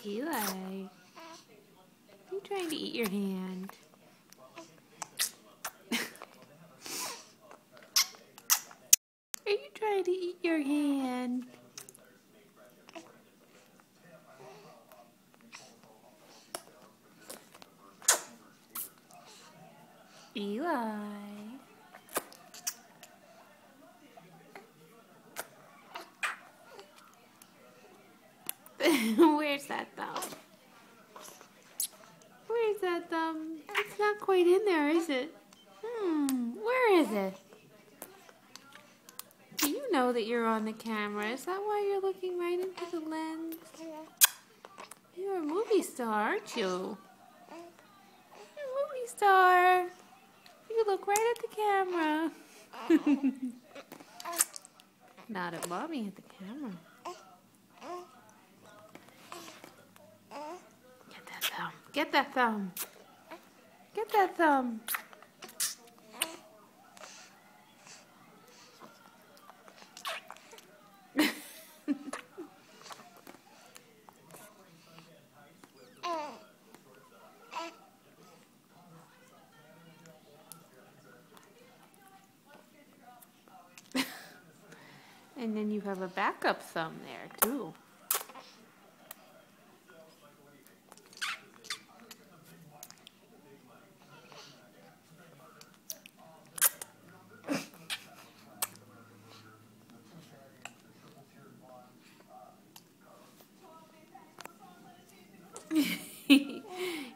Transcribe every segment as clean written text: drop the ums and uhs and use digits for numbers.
Eli, you trying to eat your hand? Are you trying to eat your hand? Eli. Where's that thumb? Where's that thumb? It's not quite in there, is it? Where is it? Do you know that you're on the camera? Is that why you're looking right into the lens? You're a movie star, aren't you? You're a movie star. You look right at the camera. Not at Mommy, at the camera. Get that thumb. Get that thumb. Get that thumb. And then you have a backup thumb there, too.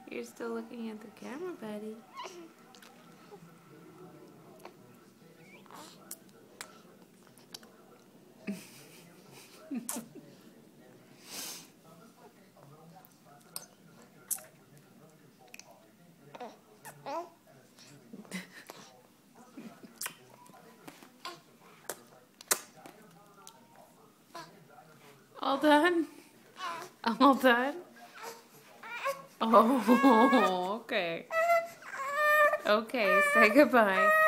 You're still looking at the camera, buddy. All done? All done? Oh, okay. Okay, say goodbye.